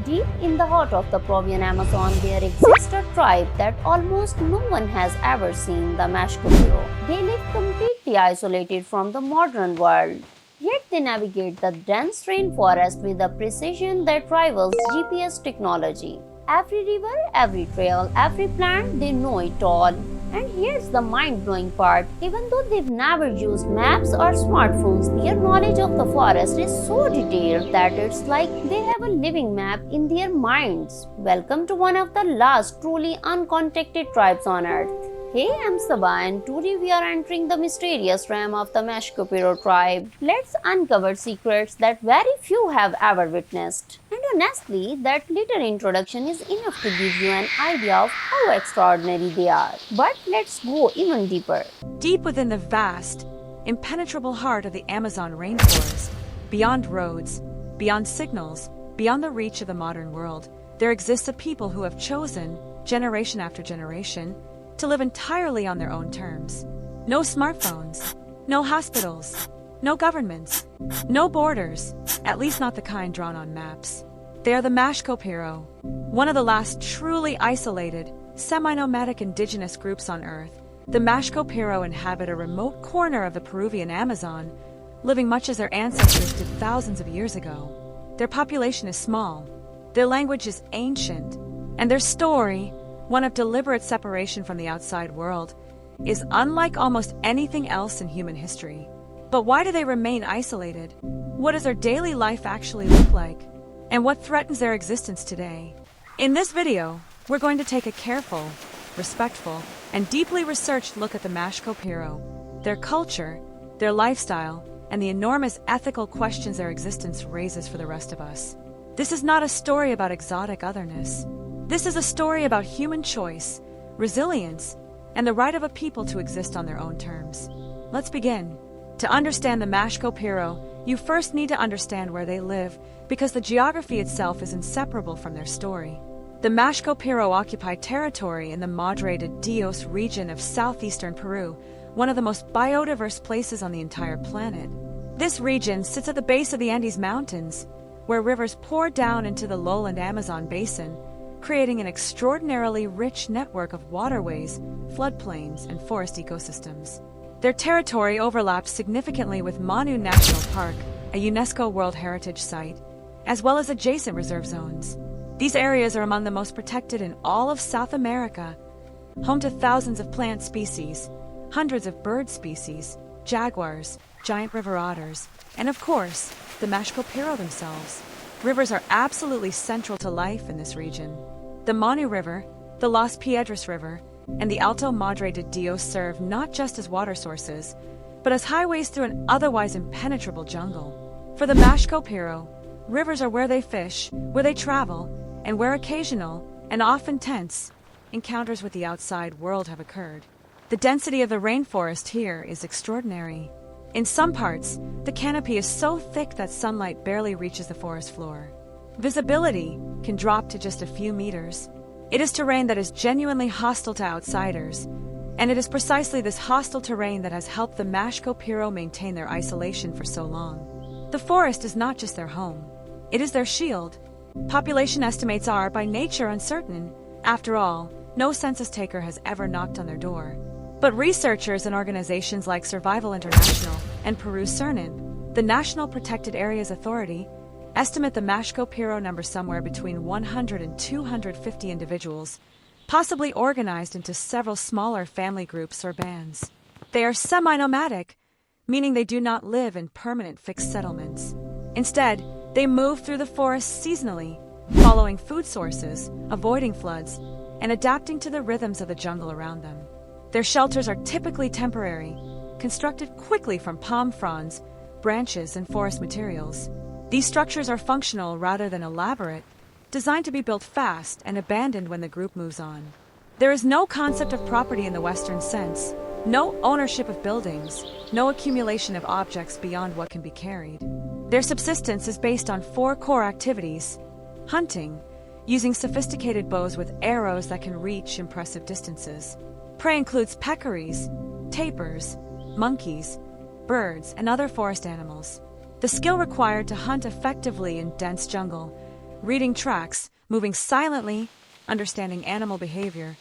Deep in the heart of the Peruvian Amazon, there exists a tribe that almost no one has ever seen, the Mashco Piro. They live completely isolated from the modern world. Yet they navigate the dense rainforest with a precision that rivals GPS technology. Every river, every trail, every plant, they know it all. And here's the mind-blowing part. Even though they've never used maps or smartphones, their knowledge of the forest is so detailed that it's like they have a living map in their minds. Welcome to one of the last truly uncontacted tribes on Earth. Hey, I'm Sabah and today we are entering the mysterious realm of the Mashco Piro tribe. Let's uncover secrets that very few have ever witnessed. And honestly, that little introduction is enough to give you an idea of how extraordinary they are. But let's go even deeper. Deep within the vast, impenetrable heart of the Amazon rainforest, beyond roads, beyond signals, beyond the reach of the modern world, there exists a people who have chosen, generation after generation, to live entirely on their own terms. No smartphones, no hospitals, no governments, no borders, at least not the kind drawn on maps. They are the Mashco Piro, one of the last truly isolated, semi-nomadic indigenous groups on Earth. The Mashco Piro inhabit a remote corner of the Peruvian Amazon, living much as their ancestors did thousands of years ago. Their population is small, their language is ancient, and their story, one of deliberate separation from the outside world, is unlike almost anything else in human history. But why do they remain isolated? What does their daily life actually look like? And what threatens their existence today? In this video, we're going to take a careful, respectful, and deeply researched look at the Mashco Piro, their culture, their lifestyle, and the enormous ethical questions their existence raises for the rest of us. This is not a story about exotic otherness. This is a story about human choice, resilience, and the right of a people to exist on their own terms. Let's begin. To understand the Mashco Piro, you first need to understand where they live, because the geography itself is inseparable from their story. The Mashco Piro occupy territory in the Madre de Dios region of southeastern Peru, one of the most biodiverse places on the entire planet. This region sits at the base of the Andes Mountains, where rivers pour down into the lowland Amazon basin, creating an extraordinarily rich network of waterways, floodplains, and forest ecosystems. Their territory overlaps significantly with Manu National Park, a UNESCO World Heritage Site, as well as adjacent reserve zones. These areas are among the most protected in all of South America, home to thousands of plant species, hundreds of bird species, jaguars, giant river otters, and of course, the Mashco Piro themselves. Rivers are absolutely central to life in this region. The Manu River, the Las Piedras River, and the Alto Madre de Dios serve not just as water sources, but as highways through an otherwise impenetrable jungle. For the Mashco Piro, rivers are where they fish, where they travel, and where occasional, and often tense, encounters with the outside world have occurred. The density of the rainforest here is extraordinary. In some parts, the canopy is so thick that sunlight barely reaches the forest floor. Visibility can drop to just a few meters. It is terrain that is genuinely hostile to outsiders, and it is precisely this hostile terrain that has helped the Mashco Piro maintain their isolation for so long. The forest is not just their home, it is their shield. Population estimates are, by nature, uncertain. After all, no census taker has ever knocked on their door. But researchers and organizations like Survival International and Peru CERNIP, the National Protected Areas Authority, estimate the Mashco Piro number somewhere between 100 and 250 individuals, possibly organized into several smaller family groups or bands. They are semi-nomadic, meaning they do not live in permanent fixed settlements. Instead, they move through the forest seasonally, following food sources, avoiding floods, and adapting to the rhythms of the jungle around them. Their shelters are typically temporary, constructed quickly from palm fronds, branches, and forest materials. These structures are functional rather than elaborate, designed to be built fast and abandoned when the group moves on. There is no concept of property in the Western sense, no ownership of buildings, no accumulation of objects beyond what can be carried. Their subsistence is based on 4 core activities: hunting, using sophisticated bows with arrows that can reach impressive distances. Prey includes peccaries, tapirs, monkeys, birds, and other forest animals. The skill required to hunt effectively in dense jungle Reading tracks, moving silently, understanding animal behavior,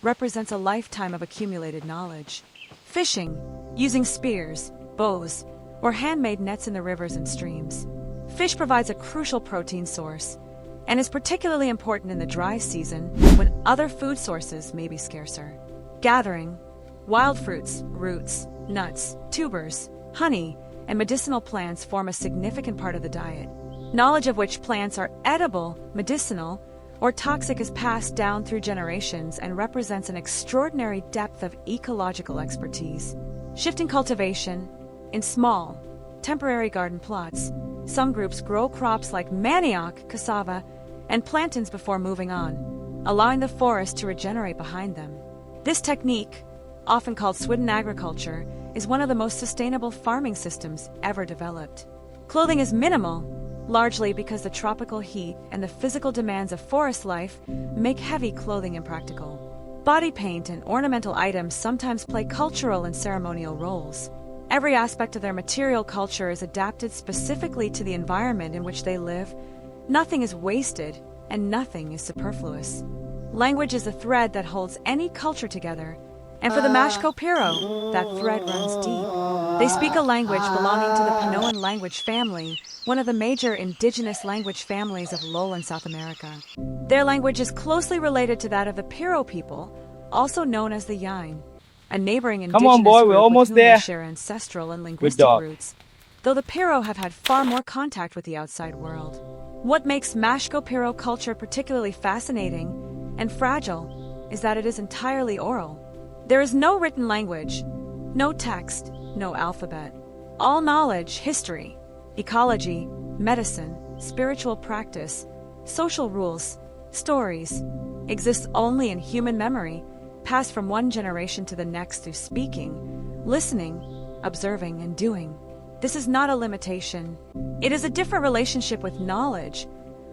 represents a lifetime of accumulated knowledge. Fishing, using spears, bows, or handmade nets in the rivers and streams. Fish provides a crucial protein source and is particularly important in the dry season when other food sources may be scarcer. Gathering, wild fruits, roots, nuts, tubers, honey, and medicinal plants form a significant part of the diet. Knowledge of which plants are edible, medicinal, or toxic is passed down through generations and represents an extraordinary depth of ecological expertise. Shifting cultivation, in small, temporary garden plots, some groups grow crops like manioc, cassava, and plantains before moving on, allowing the forest to regenerate behind them. This technique, often called swidden agriculture, is one of the most sustainable farming systems ever developed. Clothing is minimal, largely because the tropical heat and the physical demands of forest life make heavy clothing impractical. Body paint and ornamental items sometimes play cultural and ceremonial roles. Every aspect of their material culture is adapted specifically to the environment in which they live. Nothing is wasted, and nothing is superfluous. Language is a thread that holds any culture together, and for the Mashco Piro, that thread runs deep. They speak a language belonging to the Pinoan language family, one of the major indigenous language families of lowland South America. Their language is closely related to that of the Piro people, also known as the Yain, a neighboring indigenous boy, we're group almost with whom there. they share ancestral and linguistic dog. roots, though the Piro have had far more contact with the outside world. What makes Mashco Piro culture particularly fascinating and fragile is that it is entirely oral. There is no written language, no text, no alphabet. All knowledge, history, ecology, medicine, spiritual practice, social rules, stories, exists only in human memory, passed from one generation to the next through speaking, listening, observing, and doing. This is not a limitation. It is a different relationship with knowledge,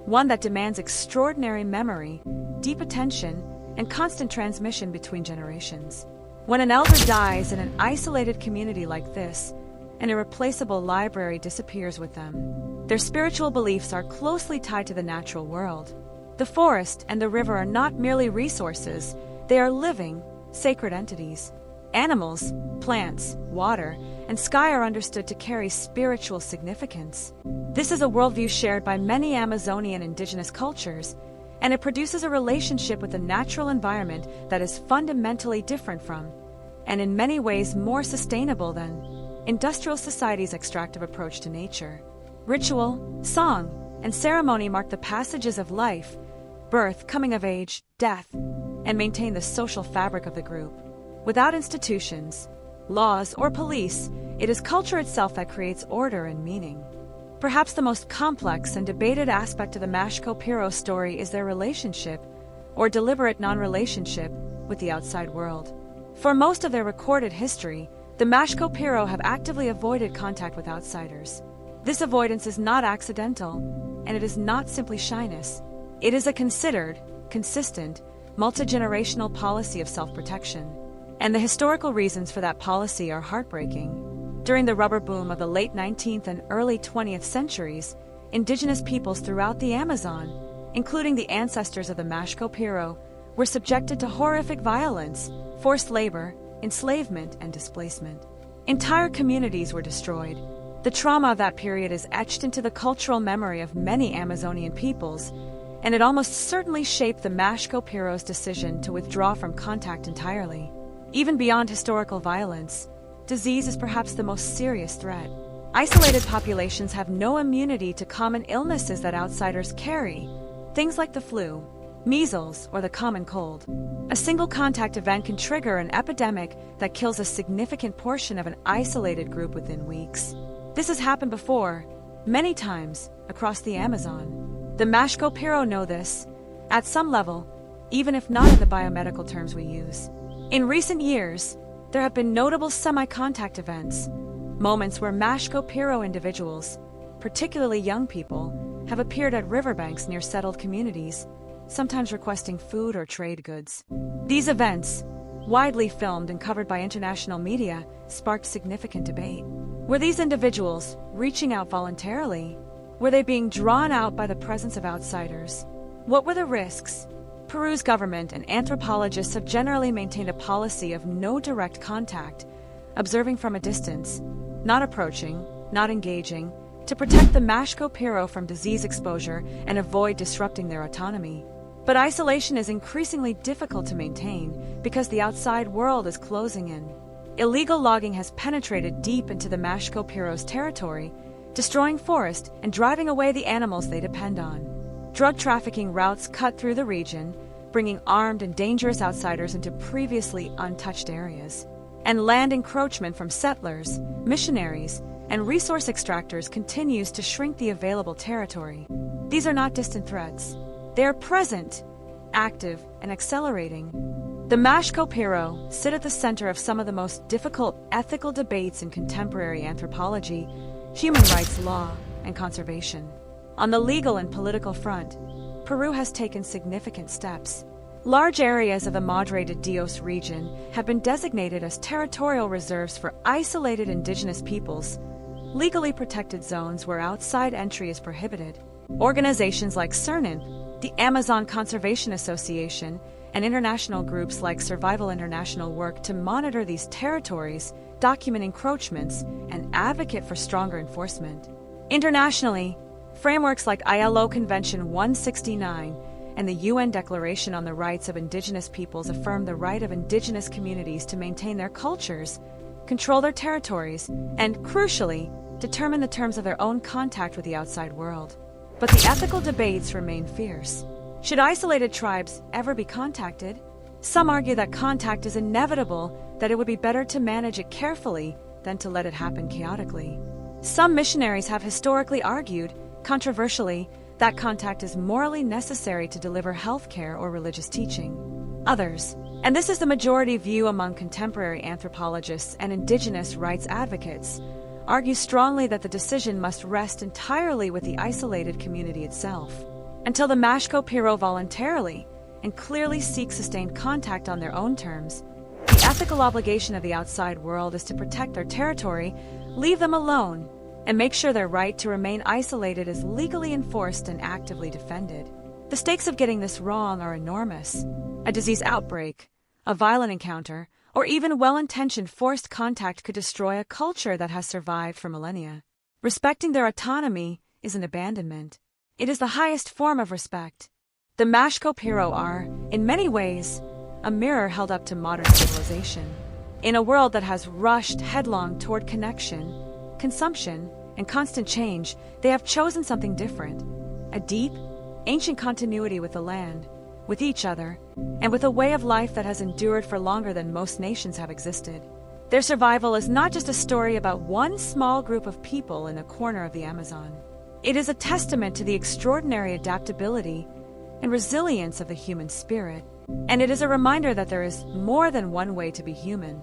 one that demands extraordinary memory, deep attention, and constant transmission between generations. When an elder dies in an isolated community like this, an irreplaceable library disappears with them. Their spiritual beliefs are closely tied to the natural world. The forest and the river are not merely resources, they are living, sacred entities. Animals, plants, water, and sky are understood to carry spiritual significance. This is a worldview shared by many Amazonian indigenous cultures, and it produces a relationship with the natural environment that is fundamentally different from, and in many ways more sustainable than, industrial society's extractive approach to nature. Ritual, song, and ceremony mark the passages of life, birth, coming of age, death, and maintain the social fabric of the group. Without institutions, laws, or police, it is culture itself that creates order and meaning. Perhaps the most complex and debated aspect of the Mashco Piro story is their relationship, or deliberate non-relationship, with the outside world. For most of their recorded history, the Mashco Piro have actively avoided contact with outsiders. This avoidance is not accidental, and it is not simply shyness. It is a considered, consistent, multi-generational policy of self-protection. And the historical reasons for that policy are heartbreaking. During the rubber boom of the late 19th and early 20th centuries, indigenous peoples throughout the Amazon, including the ancestors of the Mashco Piro, were subjected to horrific violence, forced labor, enslavement, and displacement. Entire communities were destroyed. The trauma of that period is etched into the cultural memory of many Amazonian peoples, and it almost certainly shaped the Mashco Piro's decision to withdraw from contact entirely. Even beyond historical violence, disease is perhaps the most serious threat. Isolated populations have no immunity to common illnesses that outsiders carry, things like the flu, measles, or the common cold. A single contact event can trigger an epidemic that kills a significant portion of an isolated group within weeks. This has happened before, many times, across the Amazon. The Mashco Piro know this, at some level, even if not in the biomedical terms we use. In recent years, there have been notable semi-contact events, moments where Mashco Piro individuals, particularly young people, have appeared at riverbanks near settled communities, sometimes requesting food or trade goods. These events, widely filmed and covered by international media, sparked significant debate. Were these individuals reaching out voluntarily? Were they being drawn out by the presence of outsiders? What were the risks? Peru's government and anthropologists have generally maintained a policy of no direct contact, observing from a distance, not approaching, not engaging, to protect the Mashco Piro from disease exposure and avoid disrupting their autonomy. But isolation is increasingly difficult to maintain because the outside world is closing in. Illegal logging has penetrated deep into the Mashco Piro's territory, destroying forest and driving away the animals they depend on. Drug trafficking routes cut through the region, bringing armed and dangerous outsiders into previously untouched areas. And land encroachment from settlers, missionaries, and resource extractors continues to shrink the available territory. These are not distant threats. They are present, active, and accelerating. The Mashco Piro sit at the center of some of the most difficult ethical debates in contemporary anthropology, human rights law, and conservation. On the legal and political front, Peru has taken significant steps. Large areas of the Madre de Dios region have been designated as territorial reserves for isolated indigenous peoples, legally protected zones where outside entry is prohibited. Organizations like CERNIN, the Amazon Conservation Association, and international groups like Survival International work to monitor these territories, document encroachments, and advocate for stronger enforcement. Internationally, frameworks like ILO Convention 169 and the UN Declaration on the Rights of Indigenous Peoples affirm the right of indigenous communities to maintain their cultures, control their territories, and, crucially, determine the terms of their own contact with the outside world. But the ethical debates remain fierce. Should isolated tribes ever be contacted? Some argue that contact is inevitable, that it would be better to manage it carefully than to let it happen chaotically. Some missionaries have historically argued, controversially, that contact is morally necessary to deliver health care or religious teaching. Others, and this is the majority view among contemporary anthropologists and indigenous rights advocates, argue strongly that the decision must rest entirely with the isolated community itself. Until the Mashco Piro voluntarily and clearly seek sustained contact on their own terms, the ethical obligation of the outside world is to protect their territory, leave them alone, and make sure their right to remain isolated is legally enforced and actively defended. The stakes of getting this wrong are enormous. A disease outbreak, a violent encounter, or even well-intentioned forced contact could destroy a culture that has survived for millennia. Respecting their autonomy is an abandonment. It is the highest form of respect. The Mashco Piro are, in many ways, a mirror held up to modern civilization. In a world that has rushed headlong toward connection, consumption, and constant change, they have chosen something different. A deep, ancient continuity with the land, with each other, and with a way of life that has endured for longer than most nations have existed. Their survival is not just a story about one small group of people in a corner of the Amazon. It is a testament to the extraordinary adaptability and resilience of the human spirit, and it is a reminder that there is more than one way to be human.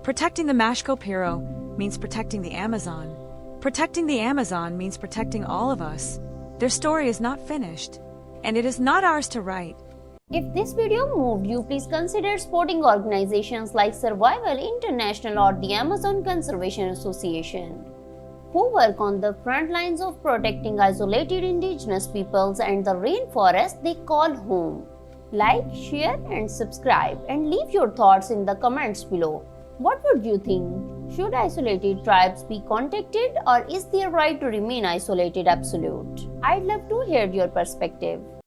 Protecting the Mashco Piro means protecting the Amazon. Protecting the Amazon means protecting all of us. Their story is not finished, and it is not ours to write. If this video moved you, please consider supporting organizations like Survival International or the Amazon Conservation Association, who work on the front lines of protecting isolated indigenous peoples and the rainforest they call home. Like, share, and subscribe, and leave your thoughts in the comments below. What would you think? Should isolated tribes be contacted, or is their right to remain isolated absolute? I'd love to hear your perspective.